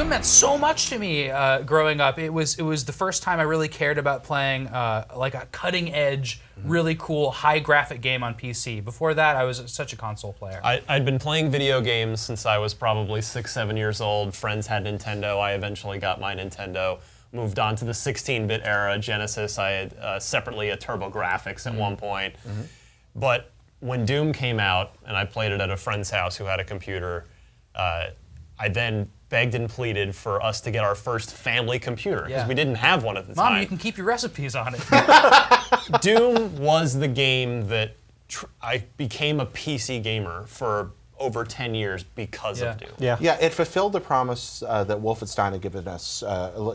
Doom meant so much to me growing up. It was the first time I really cared about playing like a cutting edge, really cool, high graphic game on PC. Before that, I was such a console player. I'd been playing video games since I was probably 6, 7 years old. Friends had Nintendo. I eventually got my Nintendo. Moved on to the 16-bit era, Genesis. I had separately a TurboGrafx at one point. But when Doom came out, and I played it at a friend's house who had a computer, I then begged and pleaded for us to get our first family computer, because we didn't have one at the time. Mom, you can keep your recipes on it. Doom was the game that I became a PC gamer for over 10 years because of Doom. Yeah, it fulfilled the promise that Wolfenstein had given us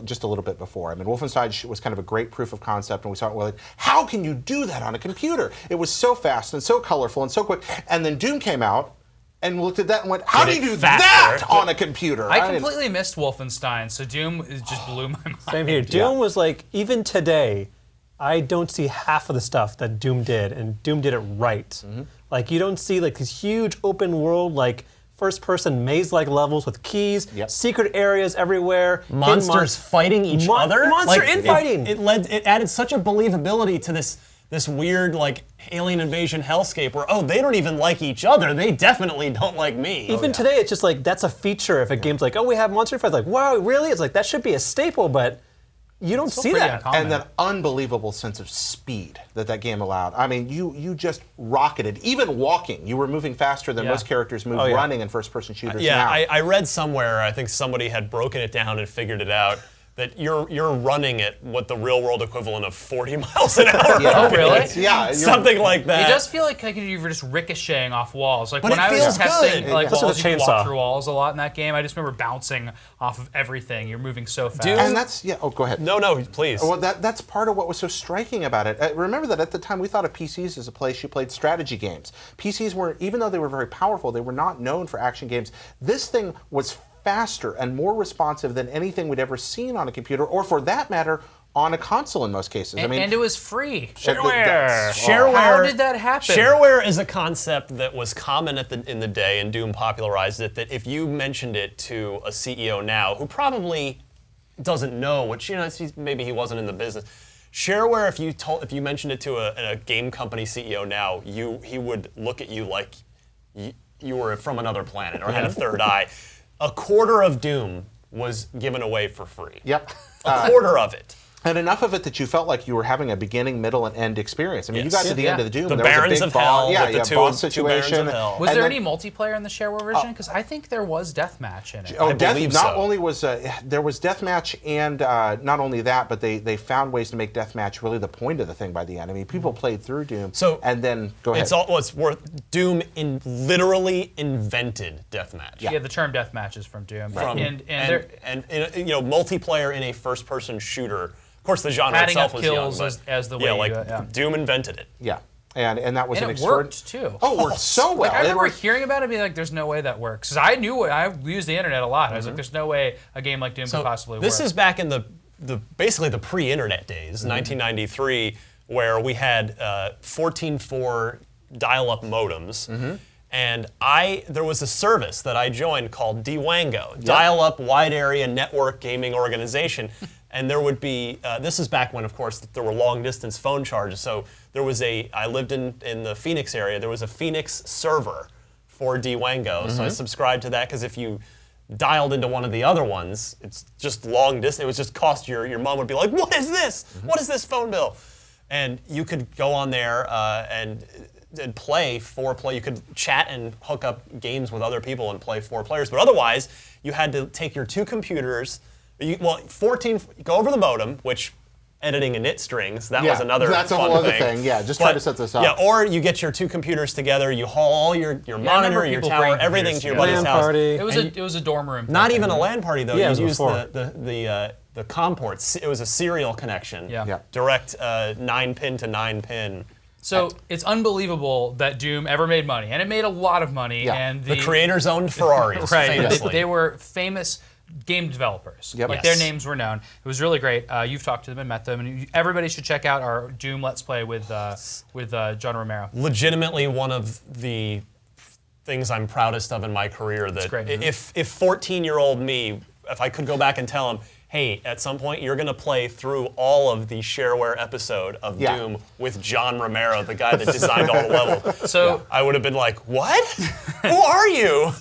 just a little bit before. I mean, Wolfenstein was kind of a great proof of concept, and we saw it, like, how can you do that on a computer? It was so fast and so colorful and so quick. And then Doom came out, and we looked at that and went, how do you do that on a computer? I completely missed Wolfenstein, so Doom just blew my mind. Same here. Doom was like, even today, I don't see half of the stuff that Doom did, and Doom did it right. Like, you don't see like these huge open world, like, first-person maze-like levels with keys, secret areas everywhere, monsters fighting each other. Monster infighting. It added such a believability to this weird, like, alien invasion hellscape where, oh, they don't even like each other. They definitely don't like me. Even today, it's just like, that's a feature. If a game's like, oh, we have monster fights, like, wow, really? It's like, that should be a staple, but you don't see that. Uncommon. And that unbelievable sense of speed that game allowed. I mean, you just rocketed. Even walking, you were moving faster than most characters move running in first-person shooters now. I read somewhere, I think somebody had broken it down and figured it out, that you're running at what the real-world equivalent of 40 miles an hour. Oh, really? Yeah. Something like that. It does feel like you were just ricocheting off walls. Like But when it I was feels testing good. like That's walls, with a you can walk chainsaw. through walls a lot in that game. I just remember bouncing off of everything. You're moving so fast. And that's, oh, go ahead. No, please. Well, that's part of what was so striking about it. Remember that at the time we thought of PCs as a place you played strategy games. PCs were, even though they were very powerful, they were not known for action games. This thing was faster and more responsive than anything we'd ever seen on a computer, or for that matter, on a console in most cases. And, and it was free. Shareware. How did that happen? Shareware is a concept that was common in the day, and Doom popularized it, that if you mentioned it to a CEO now, who probably doesn't know, which, maybe he wasn't in the business, Shareware, if you mentioned it to a game company CEO now, he would look at you like you were from another planet or had a third eye. A quarter of Doom was given away for free. Yep. A quarter of it. And enough of it that you felt like you were having a beginning, middle, and end experience. I mean, you got to the end of the Doom, The and there Barons was a of big Hell, boss, with the boss two Barons situation. of Hell. Was there any multiplayer in the shareware version? Because I think there was Deathmatch in it. Oh, I believe so. Not only was there was Deathmatch, and not only that, but they found ways to make Deathmatch really the point of the thing by the end. I mean, people played through Doom, and then go ahead. It's worth. Doom literally invented Deathmatch. Yeah, the term Deathmatch is from Doom. And multiplayer in a first-person shooter. Of course, the genre adding itself up was young, kills but as the way Doom invented it. Yeah, and that was and an it worked too. Oh, it worked so well. Like, I remember hearing about it and being like, there's no way that works. Because I used the internet a lot. I was like, there's no way a game like Doom could possibly work. This is back in basically the pre-internet days, 1993, where we had 14.4 dial-up modems. And there was a service that I joined called DWANGO, Dial-Up Wide Area Network Gaming Organization. And there would be, this is back when, of course, there were long-distance phone charges. So there was I lived in the Phoenix area. There was a Phoenix server for DWANGO. So I subscribed to that, because if you dialed into one of the other ones, it's just long distance. It was just cost your mom would be like, what is this? What is this phone bill? And you could go on there and play you could chat and hook up games with other people and play 4 players. But otherwise, you had to take your 2 computers. Go over the modem, which editing init strings, that was another that's fun a whole other thing. thing. Yeah, just try to set this up. Yeah, or you get your 2 computers together, you haul all your monitor, your tower, everything to your buddy's house. Party. It was a dorm room. Not even a LAN party though. Yeah, you used before. the COM ports. It was a serial connection. Yeah. Direct 9-pin to 9-pin. So it's unbelievable that Doom ever made money, and it made a lot of money. Yeah. And The creators owned Ferraris, famously. They were famous game developers. Like their names were known. It was really great. You've talked to them and met them, and everybody should check out our Doom Let's Play with John Romero. Legitimately one of the things I'm proudest of in my career. That great. if 14-year-old me if I could go back and tell him, hey, at some point you're going to play through all of the shareware episode of Doom with John Romero, the guy that designed all the levels. So I would have been like, what? Who are you?